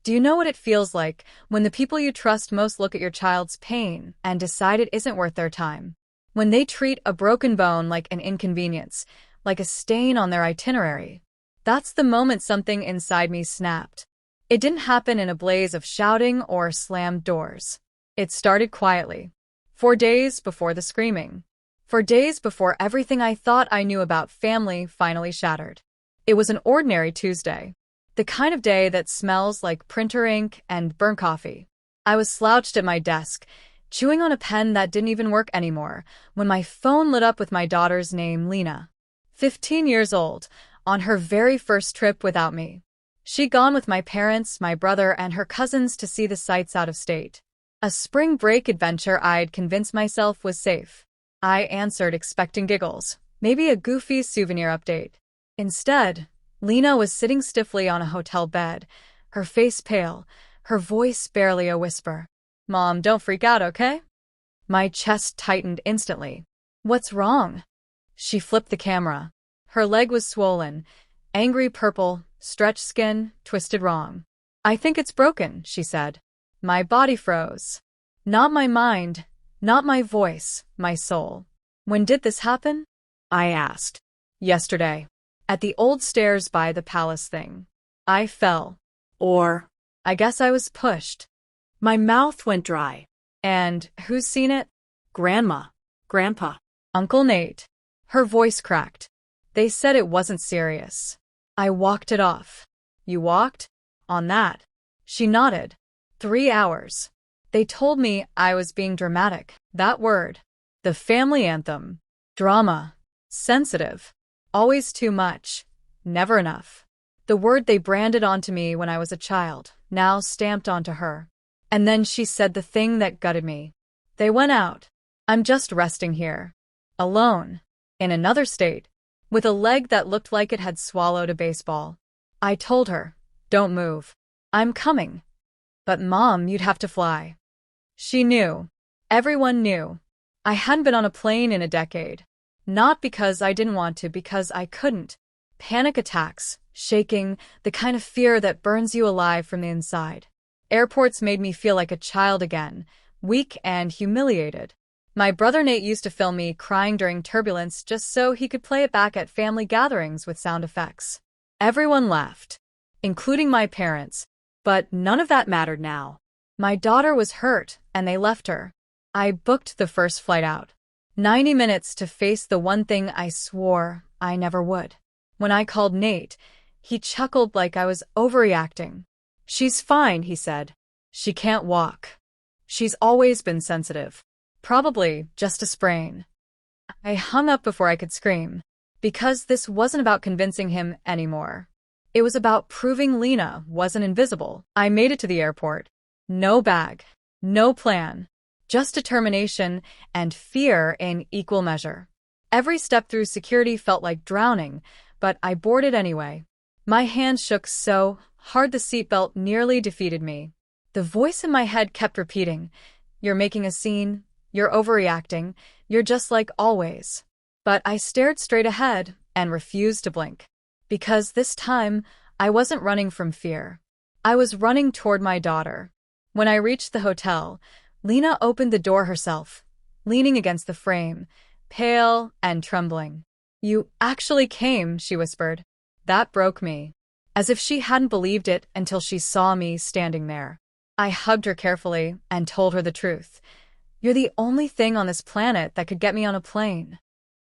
Do you know what it feels like when the people you trust most look at your child's pain and decide it isn't worth their time? When they treat a broken bone like an inconvenience, like a stain on their itinerary? That's the moment something inside me snapped. It didn't happen in a blaze of shouting or slammed doors. It started quietly. For days before the screaming. For days before everything I thought I knew about family finally shattered. It was an ordinary Tuesday. The kind of day that smells like printer ink and burnt coffee. I was slouched at my desk, chewing on a pen that didn't even work anymore, when my phone lit up with my daughter's name, Lena. 15 years old, on her very first trip without me. She'd gone with my parents, my brother, and her cousins to see the sights out of state. A spring break adventure I'd convinced myself was safe. I answered, expecting giggles, maybe a goofy souvenir update. Instead, Lena was sitting stiffly on a hotel bed, her face pale, her voice barely a whisper. "Mom, don't freak out, okay?" My chest tightened instantly. "What's wrong?" She flipped the camera. Her leg was swollen, angry purple, stretched skin, twisted wrong. "I think it's broken," she said. My body froze. Not my mind, not my voice, my soul. "When did this happen?" I asked. "Yesterday. At the old stairs by the palace thing. I fell. Or, I guess I was pushed." My mouth went dry. "And who's seen it?" "Grandma, Grandpa, Uncle Nate." Her voice cracked. "They said it wasn't serious." I walked it off. "You walked? On that?" She nodded. 3 hours. They told me I was being dramatic. That word. The family anthem. Drama. Sensitive. Always too much. Never enough. The word they branded onto me when I was a child, now stamped onto her. And then she said the thing that gutted me. "They went out. I'm just resting here. Alone. In another state. With a leg that looked like it had swallowed a baseball." I told her, "Don't move. I'm coming." "But Mom, you'd have to fly." She knew. Everyone knew. I hadn't been on a plane in a decade. Not because I didn't want to, because I couldn't. Panic attacks, shaking, the kind of fear that burns you alive from the inside. Airports made me feel like a child again, weak and humiliated. My brother Nate used to film me crying during turbulence just so he could play it back at family gatherings with sound effects. Everyone laughed, including my parents, but none of that mattered now. My daughter was hurt, and they left her. I booked the first flight out. 90 minutes to face the one thing I swore I never would. When I called Nate, he chuckled like I was overreacting. "She's fine," he said. "She can't walk. She's always been sensitive. Probably just a sprain." I hung up before I could scream, because this wasn't about convincing him anymore. It was about proving Lena wasn't invisible. I made it to the airport. No bag, no plan, just determination and fear in equal measure. Every step through security felt like drowning, but I boarded anyway. My hand shook so hard the seatbelt nearly defeated me. The voice in my head kept repeating, "You're making a scene. You're overreacting. You're just like always." But I stared straight ahead and refused to blink. Because this time, I wasn't running from fear. I was running toward my daughter. When I reached the hotel, Lena opened the door herself, leaning against the frame, pale and trembling. "You actually came," she whispered. That broke me. As if she hadn't believed it until she saw me standing there. I hugged her carefully and told her the truth. "You're the only thing on this planet that could get me on a plane."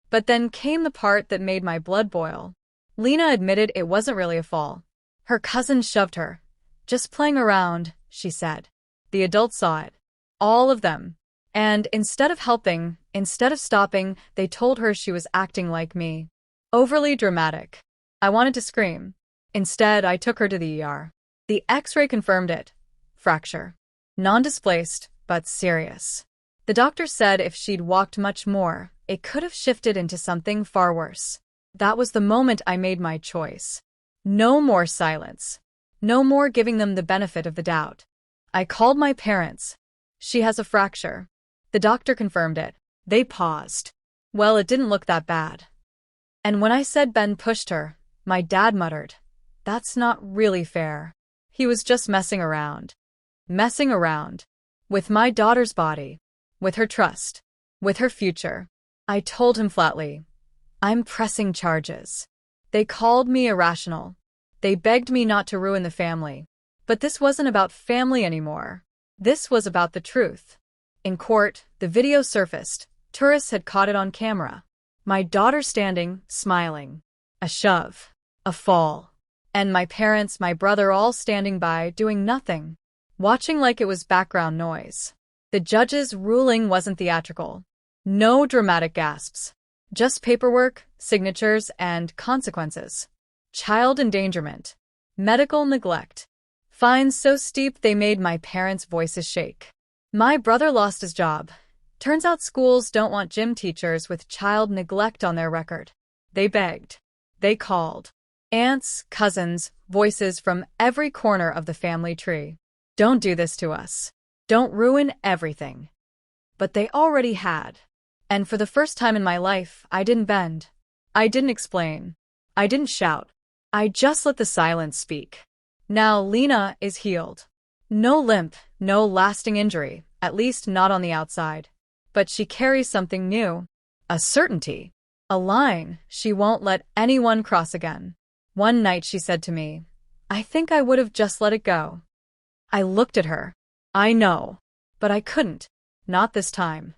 But then came the part that made my blood boil. Lena admitted it wasn't really a fall. Her cousin shoved her. "Just playing around," she said. The adults saw it. All of them. And instead of helping, instead of stopping, they told her she was acting like me. Overly dramatic. I wanted to scream. Instead, I took her to the ER. The X-ray confirmed it. Fracture. Non-displaced, but serious. The doctor said if she'd walked much more, it could have shifted into something far worse. That was the moment I made my choice. No more silence. No more giving them the benefit of the doubt. I called my parents. "She has a fracture." The doctor confirmed it. They paused. "Well, it didn't look that bad." And when I said Ben pushed her, my dad muttered, "That's not really fair." He was just messing around. Messing around. With my daughter's body. With her trust. With her future. I told him flatly, I'm pressing charges. They called me irrational. They begged me not to ruin the family. But this wasn't about family anymore. This was about the truth. In court, the video surfaced. Tourists had caught it on camera. My daughter standing, smiling. A shove. A fall. And my parents, my brother all standing by, doing nothing. Watching like it was background noise. The judge's ruling wasn't theatrical. No dramatic gasps. Just paperwork, signatures, and consequences. Child endangerment. Medical neglect. Fines so steep they made my parents' voices shake. My brother lost his job. Turns out schools don't want gym teachers with child neglect on their record. They begged. They called. Aunts, cousins, voices from every corner of the family tree. Don't do this to us. Don't ruin everything. But they already had. And for the first time in my life, I didn't bend. I didn't explain. I didn't shout. I just let the silence speak. Now Lena is healed. No limp, no lasting injury, at least not on the outside. But she carries something new. A certainty. A line she won't let anyone cross again. One night she said to me, I think I would have just let it go. I looked at her. I know. But I couldn't. Not this time.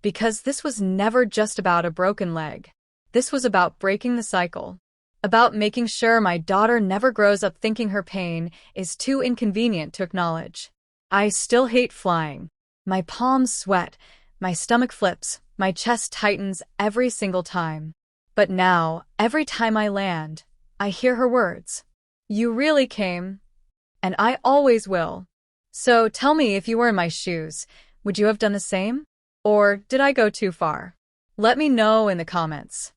Because this was never just about a broken leg. This was about breaking the cycle. About making sure my daughter never grows up thinking her pain is too inconvenient to acknowledge. I still hate flying. My palms sweat, my stomach flips, my chest tightens every single time. But now, every time I land, I hear her words. You really came. And I always will. So tell me, if you were in my shoes, would you have done the same? Or did I go too far? Let me know in the comments.